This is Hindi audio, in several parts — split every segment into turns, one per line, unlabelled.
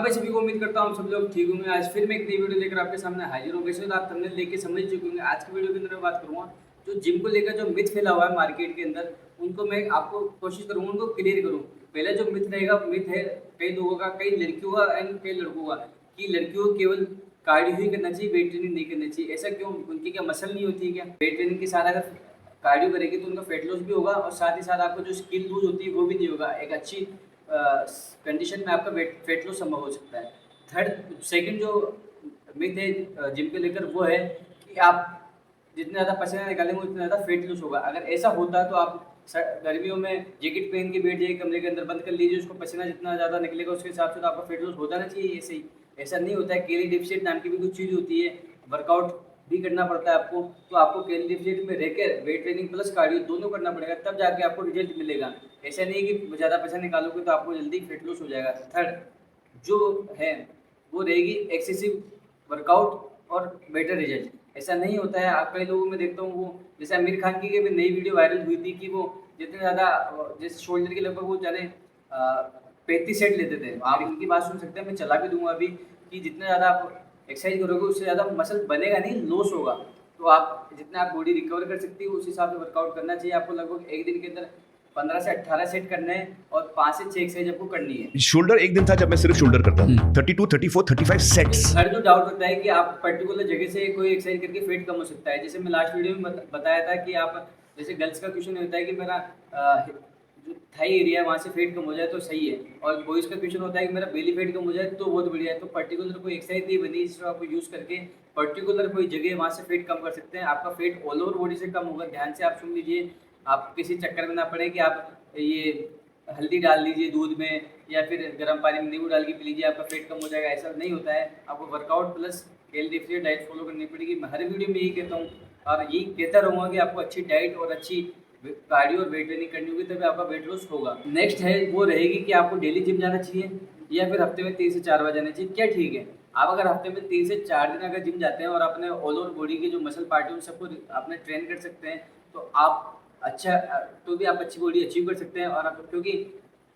भाई सभी को उम्मीद करता हूँ सब लोग ठीक होंगे। आज फिर मैं एक नई वीडियो लेकर आपके सामने हाजिर हूँ। वैसे तो आप थंबनेल देख के समझ चुके होंगे। आज की वीडियो के अंदर मैं बात करूँगा जो जिम को लेकर जो मिथ फैला हुआ है मार्केट के अंदर, उनको मैं आपको कोशिश करूँगा उनको क्लियर करूँ। पहले जो मिथ रहेगा, मिथ है कई लोगों का, कई लड़कियों का एंड कई लड़कों का, कि लड़कियों को केवल कार्डियो ही करना चाहिए, वेट ट्रेनिंग नहीं करनी चाहिए। ऐसा क्यों? उनकी क्या मसल नहीं होती है क्या? वेट ट्रेनिंग के साथ अगर कार्डियो करेगी तो उनका फेट लॉस भी होगा और साथ ही साथ आपको जो स्किल लूज होती है वो भी नहीं होगा। एक अच्छी कंडीशन में आपका फेट लॉस संभव हो सकता है। थर्ड सेकंड जो मिथ है जिम के लेकर वो है कि आप जितने ज़्यादा पसीना निकालेंगे उतना ज़्यादा फेट लॉस होगा। अगर ऐसा होता तो आप गर्मियों में जैकेट पहन के बैठ जाइए, कमरे के अंदर बंद कर लीजिए, उसको पसीना जितना ज़्यादा निकलेगा उसके हिसाब से तो आपका फेट लॉस होता ना चाहिए। ऐसे ही ऐसा नहीं होता है। कैलोरी डेफिसिट नाम की भी कुछ चीज़ होती है, वर्कआउट भी करना पड़ता है आपको। तो आपको कैलोरी डेफिसिट में रहकर वेट ट्रेनिंग प्लस कार्डियो दोनों करना पड़ेगा, तब जाके आपको रिजल्ट मिलेगा। ऐसा नहीं है कि ज़्यादा पसीना निकालोगे तो आपको जल्दी फेट लॉस हो जाएगा। थर्ड जो है वो रहेगी एक्सेसिव वर्कआउट और बेटर रिजल्ट। ऐसा नहीं होता है। आप कई लोगों में देखता हूँ, वो जैसे आमिर खान की भी नई वीडियो वायरल हुई थी कि वो जितने ज़्यादा जैसे शोल्डर के लगभग वो जाने 35 सेट लेते थे। आप इनकी बात सुन सकते हैं, मैं चला भी दूंगा अभी, कि जितना ज़्यादा आप एक्सरसाइज करोगे उससे ज़्यादा मसल बनेगा नहीं, लॉस होगा। तो आप जितना आप बॉडी रिकवर कर सकती हो उस हिसाब से वर्कआउट करना चाहिए। आपको लगभग एक दिन के अंदर 15 से 18 सेट करने हैं और 5 से 6 एक्सरसाइज आपको करनी है।
शोल्डर एक दिन था जब मैं सिर्फ शोल्डर करता था। 32, 34, 35 सेट्स।
हर जो डाउट होता है कि आप पर्टिकुलर जगह से कोई एक्सरसाइज करके वेट कम हो सकता है। जैसे मैं लास्ट वीडियो में बताया था कि आप जैसे गर्ल्स का क्वेश्चन होता है कि मेरा जो थाई एरिया है वहाँ से वेट कम हो जाए तो सही है, और बॉयज़ का क्वेश्चन होता है कि मेरा बेली वेट कम हो जाए तो बहुत बढ़िया है। तो पर्टिकुलर कोई एक्सरसाइज नहीं बनी जिसको आप यूज़ करके पर्टिकुलर कोई जगह वहाँ से वेट कम कर सकते हैं। आपका वेट ऑल ओवर बॉडी से कम होगा। ध्यान से आप सुन लीजिए, आप किसी चक्कर में ना पड़े कि आप ये हल्दी डाल लीजिए दूध में या फिर गर्म पानी में नींबू डाल के पी लीजिए आपका पेट कम हो जाएगा। ऐसा नहीं होता है। आपको workout plus health deficient diet follow करनी पड़ेगी। मैं हर वीडियो में यही कहता हूँ और यही कहता रहूँगा कि आपको अच्छी डाइट और अच्छी कार्डियो और वेट ट्रेनिंग करनी होगी, तभी आपका वेट लॉस होगा। नेक्स्ट है वो रहेगी कि आपको डेली जिम जाना चाहिए या फिर हफ्ते में 3 से 4 बार जाना चाहिए। क्या ठीक है? आप अगर हफ्ते में 3 से 4 दिन अगर जिम जाते हैं और अपने ऑल ओवर बॉडी की जो मसल पार्टी है उन सबको अपने ट्रेन कर सकते हैं तो आप अच्छा तो भी आप अच्छी बॉडी अचीव कर सकते हैं। और आप क्योंकि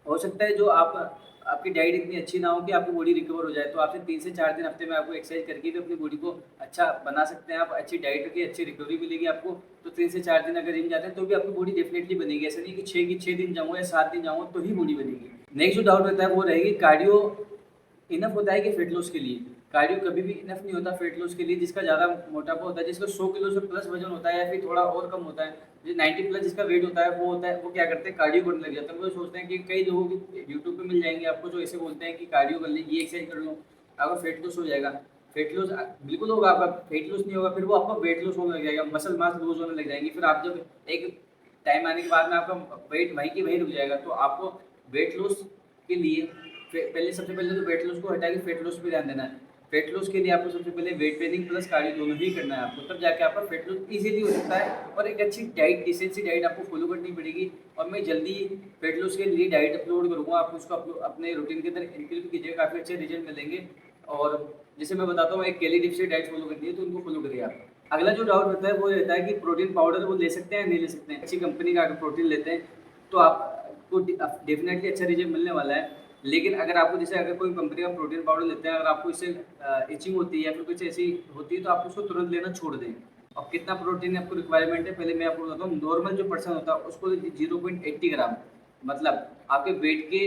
हो सकता है जो आप आपकी डाइट इतनी अच्छी ना हो कि आपकी बॉडी रिकवर हो जाए, तो आपसे 3 से 4 दिन हफ्ते में आपको एक्सरसाइज करके भी अपनी बॉडी को अच्छा बना सकते हैं। आप अच्छी डाइट रखिए, अच्छी रिकवरी मिलेगी आपको। तो 3 से 4 दिन अगर जिम जाते हैं तो भी आपकी बॉडी डेफिनेटली बनेगी। ऐसा नहीं कि 6 दिन जाऊँगा या 7 दिन जाऊँगा तो ही बॉडी बनेगी। नेक्स्ट जो डाउट रहता है वो रहेगी कार्डियो इनफ होता है कि वेट लॉस के लिए? कार्डियो कभी भी इनफ नहीं होता वेट लॉस के लिए। जिसका ज़्यादा मोटापा होता है, जिसका 100 किलो से प्लस वजन होता है या फिर थोड़ा और कम होता है, जो 90 प्लस जिसका वेट होता है वो क्या करते हैं, कार्डियो करने लग जाते हैं। वो सोचते हैं कि कई लोगों की यूट्यूब पे मिल जाएंगे आपको जो ऐसे बोलते हैं कि कार्डियो कर लीजिए, ये एक्सरसाइज कर लो, आपका वेट लॉस हो जाएगा। वेट लॉस बिल्कुल होगा, आपका वेट लॉस नहीं होगा, फिर वो आपका वेट लॉस होने लग जाएगा, मसल मास लूज होने लग जाएंगी। फिर आप जब एक टाइम आने के बाद में आपका वेट वहीं की वहीं रुक जाएगा। तो आपको वेट लॉस के लिए पहले सबसे पहले तो वेट लॉस को हटा के फेट लॉस पे ध्यान देना है। फेट लॉस के लिए आपको सबसे पहले वेट ट्रेनिंग प्लस कार्डियो दोनों ही करना है आपको, तब जाके आपका फेट लॉस इजीली हो सकता है। और एक अच्छी डाइट, डिसेंसी डाइट आपको फॉलो करनी पड़ेगी। और मैं जल्दी फेट लॉस के लिए डाइट अपलोड करूँगा, आप उसको अपने रूटीन के अंदर इंक्लूड कीजिएगा, काफ़ी अच्छे रिजल्ट मिलेंगे। और जैसे मैं बताता हूँ एक कैलोरी डेफिसिट डाइट फॉलो करनी है तो उनको फॉलो करिए आप। अगला जो डाउट रहता है वो रहता है कि प्रोटीन पाउडर वो ले सकते हैं नहीं ले सकते हैं। अच्छी कंपनी का अगर प्रोटीन लेते हैं तो आपको डेफिनेटली अच्छा रिजल्ट मिलने वाला है। लेकिन अगर आपको जैसे अगर कोई कंपनी का प्रोटीन पाउडर लेते हैं, अगर आपको इससे इचिंग होती है या फिर कुछ ऐसी होती है तो आप उसको तुरंत लेना छोड़ दें। और कितना प्रोटीन आपको रिक्वायरमेंट है पहले मैं आपको बताता हूँ। नॉर्मल जो पर्सन होता है उसको 0.80 ग्राम, मतलब आपके वेट के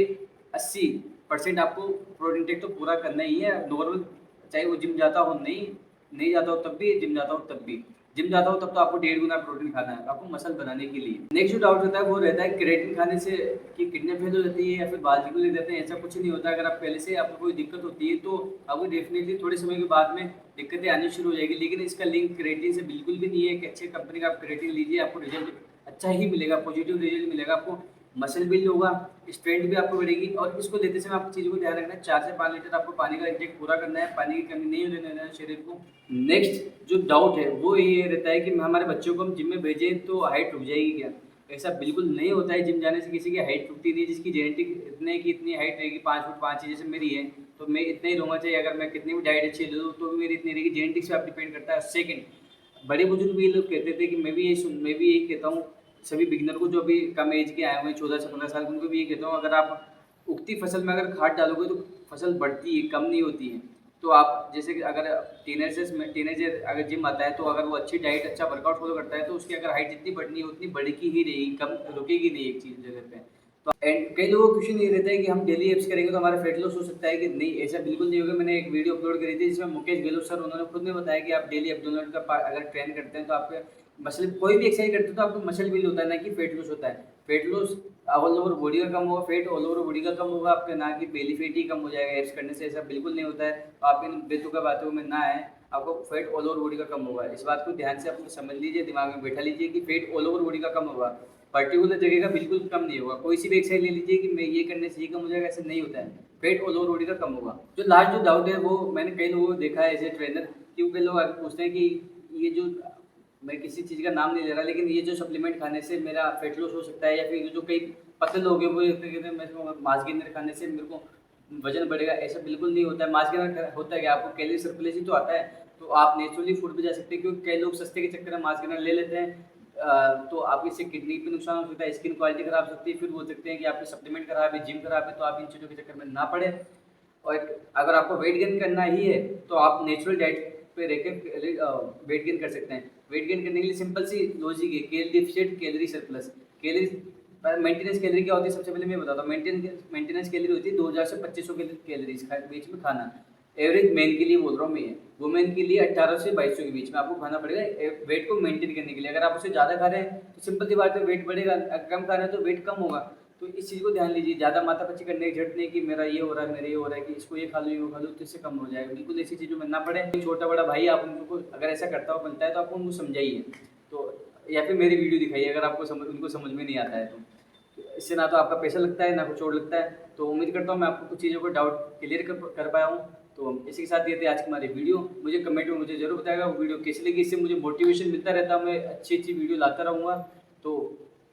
80% आपको प्रोटीन टेक तो पूरा करना ही है नॉर्मल। चाहे वो जिम जाता हो नहीं जाता हो तब भी, जिम जाता हो तब भी। जिम जाता हो तब तो आपको 1.5 गुना प्रोटीन खाना है आपको मसल बनाने के लिए। नेक्स्ट जो डाउट होता है वो रहता है क्रिएटिन खाने से कि किडनी फेल हो जाती है या फिर बाल निकल जाते हैं। ऐसा कुछ नहीं होता। अगर आप पहले से आपको कोई दिक्कत होती है तो आपको डेफिनेटली थोड़े समय के बाद में दिक्कतें आनी शुरू हो जाएगी। लेकिन इसका लिंक क्रिएटिन से बिल्कुल भी नहीं है। एक अच्छे कंपनी का आप क्रिएटिन लीजिए, आपको रिजल्ट अच्छा ही मिलेगा, पॉजिटिव रिजल्ट मिलेगा आपको। मसल बिल्ड होगा, स्ट्रेंथ भी आपको बढ़ेगी। और इसको लेते समय आपको चीज़ों को ध्यान रखना है, 4 से 5 लीटर आपको पानी का इंटेक पूरा करना है। पानी की कमी नहीं होने देना है शरीर को। नेक्स्ट जो डाउट है वो ये रहता है कि हमारे बच्चों को हम जिम में भेजें तो हाइट रुक जाएगी क्या? ऐसा बिल्कुल नहीं होता है। जिम जाने से किसी की हाइट रुकती नहीं है। जिसकी जेनेटिक इतने की इतनी हाइट रहेगी 5 फुट 5 इंच जैसे मेरी है तो मैं इतना ही रहूँगा, चाहिए अगर मैं कितनी भी डाइट अच्छी ले लूँ तो भी मेरी इतनी रहेगी। जेनेटिक्स पे आप डिपेंड करता है। सेकंड, बड़े बुजुर्ग भी ये लोग कहते थे कि मैं भी यही कहता हूँ सभी बिगिनर को जो अभी कम एज के आए हुए हैं 14 से 15 साल के, उनको भी ये कहता हूँ अगर आप उगती फसल में अगर खाद डालोगे तो फसल बढ़ती है, कम नहीं होती है। तो आप जैसे कि अगर टीनेजर अगर जिम आता है तो अगर वो अच्छी डाइट, अच्छा वर्कआउट फॉलो करता है तो उसकी अगर हाइट जितनी बढ़नी है उतनी बढ़ेगी ही नहीं, कम रुकेगी नहीं एक चीज़ जगह पे। तो एंड कई लोगों को क्वेश्चन ये रहता है कि हम डेली एप्स करेंगे तो हमारा फेट लॉस हो सकता है कि नहीं, ऐसा बिल्कुल नहीं होगा। मैंने एक वीडियो अपलोड करी थी जिसमें मुकेश गहलोत सर, उन्होंने खुद ने बताया कि आप डेली एब्डोमिनल का अगर ट्रेन करते हैं तो आपके मसल, कोई भी एक्सरसाइज करते हैं तो आपको मसल बिल्ड होता है, ना कि फेट लॉस होता है। Fat loss all over body का कम होगा, फेट ऑल ओवर बॉडी का कम होगा आपके, ना कि बेली फेट ही कम हो जाएगा एप्स करने से, ऐसा बिल्कुल नहीं होता है। तो आप इन बेतुका बातों में ना आए, आपको फेट ऑल ओवर बॉडी का कम होगा। इस बात को ध्यान से अपने समझ लीजिए, दिमाग में बैठा लीजिए कि फेट ऑल ओवर बॉडी का कम होगा, पर्टिकुलर जगह का बिल्कुल कम नहीं होगा। कोई सी भी एक्सरसाइज ले लीजिए कि मैं ये करने से ये कम हो जाएगा, ऐसा नहीं होता है। फेट ऑल ओवर बॉडी का कम होगा। जो लास्ट जो डाउट है वो मैंने कई लोगों को देखा है एज ए ट्रेनर, क्योंकि लोग आके पूछते हैं कि ये जो, मैं किसी चीज़ का नाम नहीं ले रहा, लेकिन ये जो सप्लीमेंट खाने से मेरा फेट लॉस हो सकता है, या फिर जो कई पतले लोग हैं वो ये कहते हैं मेरे को मांस गेनर खाने से मेरे को वजन बढ़ेगा, ऐसा बिल्कुल नहीं होता है। मांस गेनर होता है कि आपको कैलोरी सरप्लस ही तो आता है, तो आप नेचुरली फूड पे जा सकते हैं, क्योंकि कई लोग सस्ते के चक्कर में मांस गेनर ले लेते हैं। तो आपकी इससे किडनी पे नुकसान हो सकता है, स्किन क्वालिटी खराब हो सकती है, फिर बोल सकते हैं कि आपकी सप्लीमेंट खराब है, जिम खराब है, तो आप इन चीज़ों के चक्कर में ना पड़े। और अगर आपको वेट गेन करना ही है तो आप नेचुरल डाइट पे रह के वेट गेन कर सकते हैं। वेट गेन करने के लिए सिंपल सी लॉजिक है, calorie deficient calorie surplus. Calorie maintenance calorie क्या होती है, सबसे पहले मैं बताता हूँ। मेंटेनेंस कैलोरी होती है 2000 से 2500 कैलोरीज बीच में खाना। एवरेज मेन के लिए बोल रहा हूँ मैं, वुमेन के लिए 1800 से 2200 के बीच में आपको खाना पड़ेगा वेट को मेंटेन करने के लिए। अगर आप उससे ज़्यादा खा रहे हैं तो सिंपल सी बात है वेट बढ़ेगा, कम खा रहे हैं तो वेट कम होगा। तो इस चीज़ को ध्यान लीजिए, ज़्यादा माथापच्ची करने की जरूरत नहीं कि मेरा ये हो रहा है, मेरा ये हो रहा है, कि इसको ये खा लो, ये वो खा लो, तो इससे कम हो जाएगा। बिल्कुल ऐसी चीज़ों में ना पड़े। छोटा बड़ा भाई आप उनको अगर ऐसा करता हो बनता है तो आप उनको समझाइए, तो या फिर मेरी वीडियो दिखाइए अगर आपको उनको समझ में नहीं आता है तो। इससे ना तो आपका पैसा लगता है ना कुछ और लगता है। तो उम्मीद करता हूँ मैं आपको कुछ चीज़ों को डाउट क्लियर कर पाया हूँ। तो इसी के साथ ये थे आज की हमारी वीडियो। मुझे कमेंट में मुझे ज़रूर बताएगा वो वीडियो कैसी लगी, इससे मुझे मोटिवेशन मिलता रहता है, मैं अच्छी अच्छी वीडियो लाता रहूँगा। तो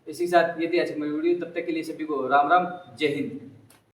इसी के साथ ये थी आज की हमारी वीडियो। तब तक के लिए सभी को राम राम, जय हिंद।